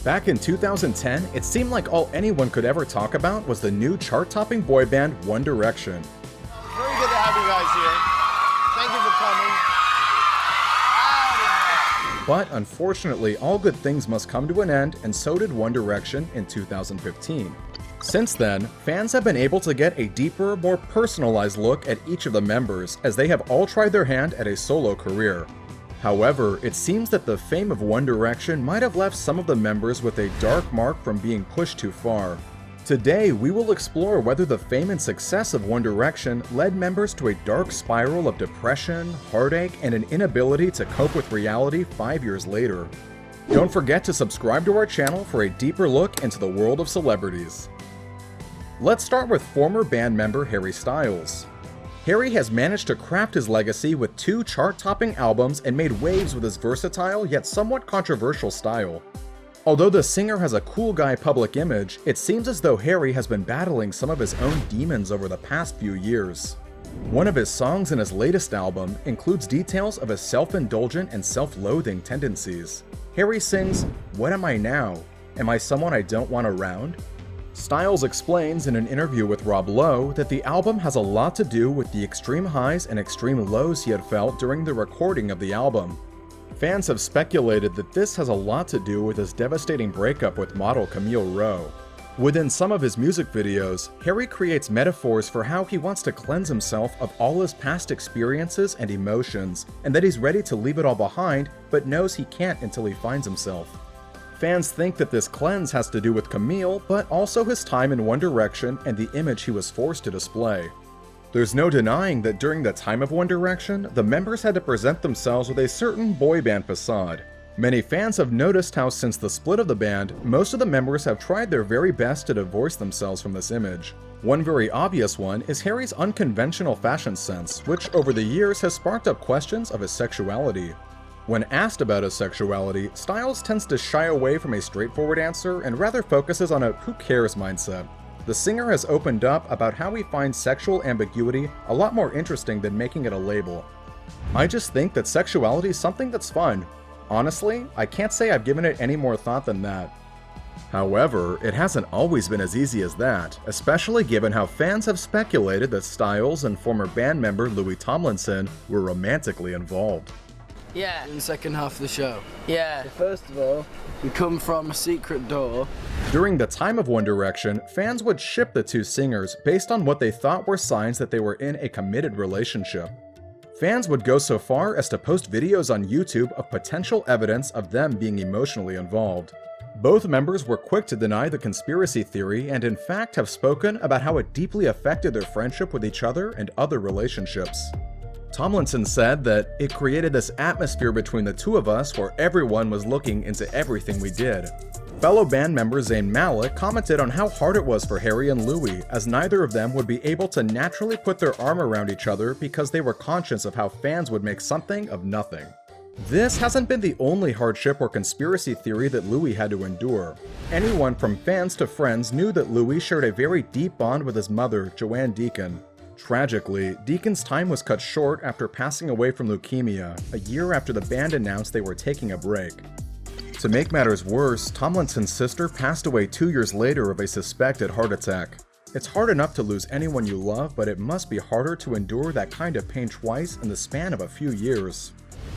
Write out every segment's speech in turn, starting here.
Back in 2010, it seemed like all anyone could ever talk about was the new chart-topping boy band One Direction. Very good to have you guys here. Thank you for coming. But unfortunately, all good things must come to an end, and so did One Direction in 2015. Since then, fans have been able to get a deeper, more personalized look at each of the members, as they have all tried their hand at a solo career. However, it seems that the fame of One Direction might have left some of the members with a dark mark from being pushed too far. Today, we will explore whether the fame and success of One Direction led members to a dark spiral of depression, heartache, and an inability to cope with reality 5 years later. Don't forget to subscribe to our channel for a deeper look into the world of celebrities. Let's start with former band member Harry Styles. Harry has managed to craft his legacy with 2 chart-topping albums and made waves with his versatile yet somewhat controversial style. Although the singer has a cool guy public image, it seems as though Harry has been battling some of his own demons over the past few years. One of his songs in his latest album includes details of his self-indulgent and self-loathing tendencies. Harry sings, "What am I now? Am I someone I don't want around?" Styles explains in an interview with Rob Lowe that the album has a lot to do with the extreme highs and extreme lows he had felt during the recording of the album. Fans have speculated that this has a lot to do with his devastating breakup with model Camille Rowe. Within some of his music videos, Harry creates metaphors for how he wants to cleanse himself of all his past experiences and emotions, and that he's ready to leave it all behind, but knows he can't until he finds himself. Fans think that this cleanse has to do with Camille, but also his time in One Direction and the image he was forced to display. There's no denying that during the time of One Direction, the members had to present themselves with a certain boy band facade. Many fans have noticed how since the split of the band, most of the members have tried their very best to divorce themselves from this image. One very obvious one is Harry's unconventional fashion sense, which over the years has sparked up questions of his sexuality. When asked about his sexuality, Styles tends to shy away from a straightforward answer and rather focuses on a "who cares" mindset. The singer has opened up about how he finds sexual ambiguity a lot more interesting than making it a label. "I just think that sexuality is something that's fun. Honestly, I can't say I've given it any more thought than that." However, it hasn't always been as easy as that, especially given how fans have speculated that Styles and former band member Louis Tomlinson were romantically involved. Yeah. In the second half of the show. Yeah. So first of all, we come from a secret door. During the time of One Direction, fans would ship the 2 singers based on what they thought were signs that they were in a committed relationship. Fans would go so far as to post videos on YouTube of potential evidence of them being emotionally involved. Both members were quick to deny the conspiracy theory and in fact have spoken about how it deeply affected their friendship with each other and other relationships. Tomlinson said that it created this atmosphere between the 2 of us where everyone was looking into everything we did. Fellow band member Zayn Malik commented on how hard it was for Harry and Louis, as neither of them would be able to naturally put their arm around each other because they were conscious of how fans would make something of nothing. This hasn't been the only hardship or conspiracy theory that Louis had to endure. Anyone from fans to friends knew that Louis shared a very deep bond with his mother, Joanne Deacon. Tragically, Deacon's time was cut short after passing away from leukemia, a year after the band announced they were taking a break. To make matters worse, Tomlinson's sister passed away 2 years later of a suspected heart attack. It's hard enough to lose anyone you love, but it must be harder to endure that kind of pain twice in the span of a few years.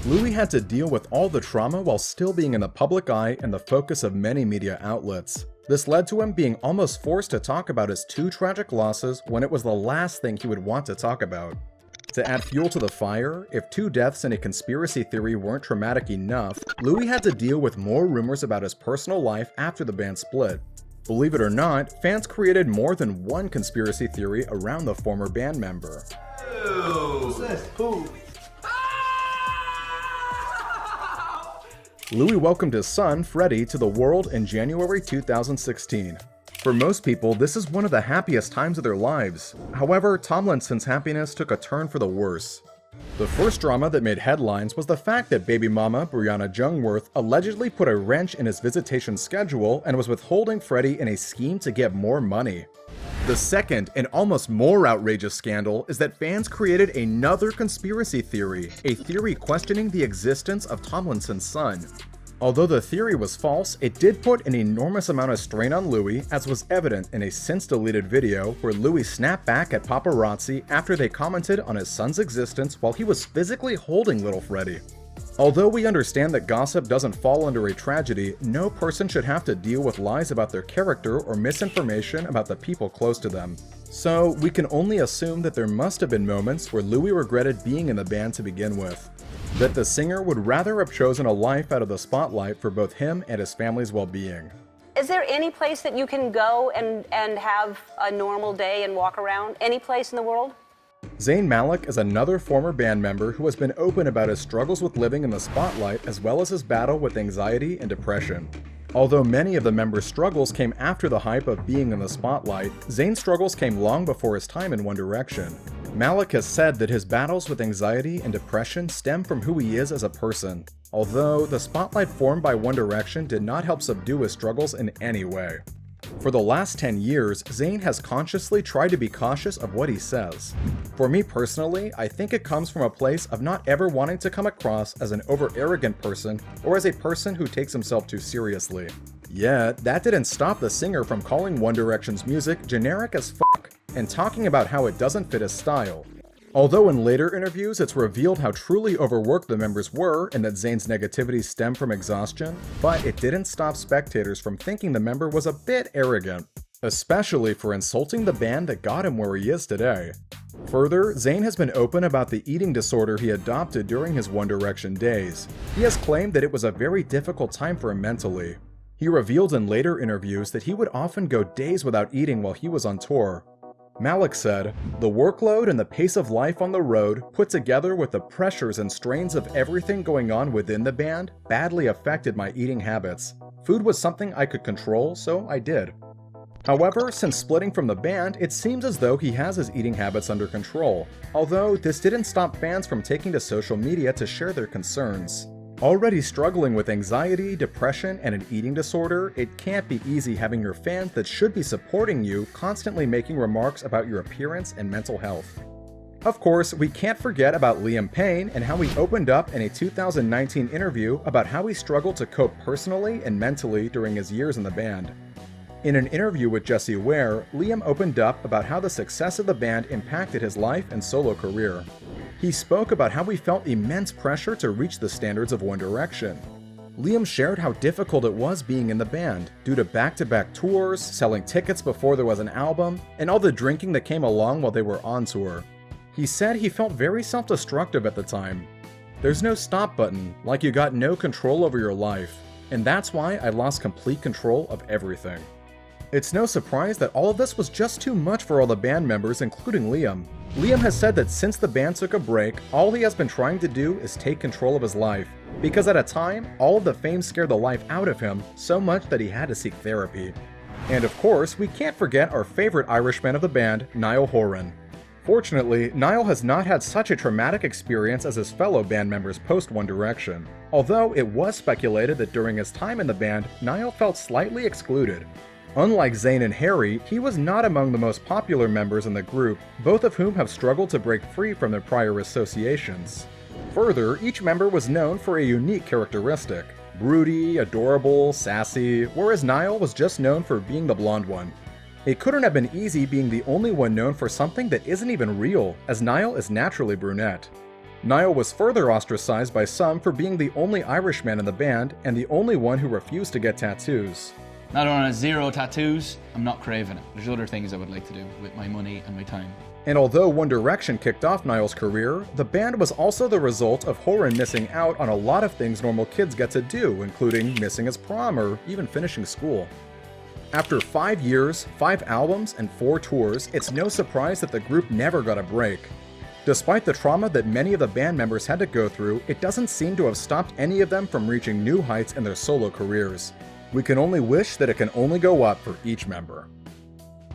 Louis had to deal with all the trauma while still being in the public eye and the focus of many media outlets. This led to him being almost forced to talk about his 2 tragic losses when it was the last thing he would want to talk about. To add fuel to the fire, if 2 deaths in a conspiracy theory weren't traumatic enough, Louis had to deal with more rumors about his personal life after the band split. Believe it or not, fans created more than one conspiracy theory around the former band member. Louis welcomed his son, Freddie, to the world in January 2016. For most people, this is one of the happiest times of their lives. However, Tomlinson's happiness took a turn for the worse. The first drama that made headlines was the fact that baby mama Brianna Jungwirth allegedly put a wrench in his visitation schedule and was withholding Freddie in a scheme to get more money. The second and almost more outrageous scandal is that fans created another conspiracy theory, a theory questioning the existence of Tomlinson's son. Although the theory was false, it did put an enormous amount of strain on Louis, as was evident in a since-deleted video where Louis snapped back at paparazzi after they commented on his son's existence while he was physically holding little Freddie. Although we understand that gossip doesn't fall under a tragedy, no person should have to deal with lies about their character or misinformation about the people close to them. So we can only assume that there must have been moments where Louis regretted being in the band to begin with. That the singer would rather have chosen a life out of the spotlight for both him and his family's well-being. Is there any place that you can go and have a normal day and walk around? Any place in the world? Zayn Malik is another former band member who has been open about his struggles with living in the spotlight as well as his battle with anxiety and depression. Although many of the members' struggles came after the hype of being in the spotlight, Zayn's struggles came long before his time in One Direction. Malik has said that his battles with anxiety and depression stem from who he is as a person, although the spotlight formed by One Direction did not help subdue his struggles in any way. For the last 10 years, Zayn has consciously tried to be cautious of what he says. For me personally, I think it comes from a place of not ever wanting to come across as an over-arrogant person or as a person who takes himself too seriously. Yet, that didn't stop the singer from calling One Direction's music generic as fuck and talking about how it doesn't fit his style. Although in later interviews it's revealed how truly overworked the members were and that Zayn's negativity stemmed from exhaustion, but it didn't stop spectators from thinking the member was a bit arrogant, especially for insulting the band that got him where he is today. Further, Zayn has been open about the eating disorder he adopted during his One Direction days. He has claimed that it was a very difficult time for him mentally. He revealed in later interviews that he would often go days without eating while he was on tour. Malik said, "The workload and the pace of life on the road, put together with the pressures and strains of everything going on within the band, badly affected my eating habits. Food was something I could control, so I did." However, since splitting from the band, it seems as though he has his eating habits under control, although this didn't stop fans from taking to social media to share their concerns. Already struggling with anxiety, depression, and an eating disorder, it can't be easy having your fans that should be supporting you constantly making remarks about your appearance and mental health. Of course, we can't forget about Liam Payne and how he opened up in a 2019 interview about how he struggled to cope personally and mentally during his years in the band. In an interview with Jessie Ware, Liam opened up about how the success of the band impacted his life and solo career. He spoke about how he felt immense pressure to reach the standards of One Direction. Liam shared how difficult it was being in the band, due to back-to-back tours, selling tickets before there was an album, and all the drinking that came along while they were on tour. He said he felt very self-destructive at the time. "There's no stop button, like you got no control over your life, and that's why I lost complete control of everything." It's no surprise that all of this was just too much for all the band members, including Liam. Liam has said that since the band took a break, all he has been trying to do is take control of his life, because at a time, all of the fame scared the life out of him so much that he had to seek therapy. And of course, we can't forget our favorite Irishman of the band, Niall Horan. Fortunately, Niall has not had such a traumatic experience as his fellow band members post One Direction, although it was speculated that during his time in the band, Niall felt slightly excluded. Unlike Zayn and Harry, he was not among the most popular members in the group, both of whom have struggled to break free from their prior associations. Further, each member was known for a unique characteristic: broody, adorable, sassy, whereas Niall was just known for being the blonde one. It couldn't have been easy being the only one known for something that isn't even real, as Niall is naturally brunette. Niall was further ostracized by some for being the only Irishman in the band and the only one who refused to get tattoos. Now that I have 0 tattoos, I'm not craving it. There's other things I would like to do with my money and my time. And although One Direction kicked off Niall's career, the band was also the result of Horan missing out on a lot of things normal kids get to do, including missing his prom or even finishing school. After 5 years, 5 albums, and 4 tours, it's no surprise that the group never got a break. Despite the trauma that many of the band members had to go through, it doesn't seem to have stopped any of them from reaching new heights in their solo careers. We can only wish that it can only go up for each member.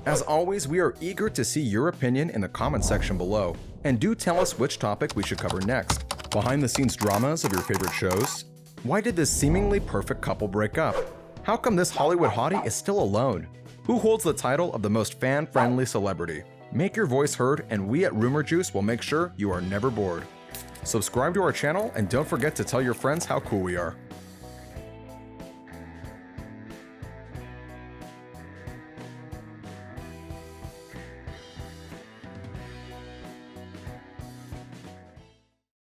As always, we are eager to see your opinion in the comment section below, and do tell us which topic we should cover next. Behind the scenes dramas of your favorite shows? Why did this seemingly perfect couple break up? How come this Hollywood hottie is still alone? Who holds the title of the most fan-friendly celebrity? Make your voice heard, and we at Rumour Juice will make sure you are never bored. Subscribe to our channel, and don't forget to tell your friends how cool we are.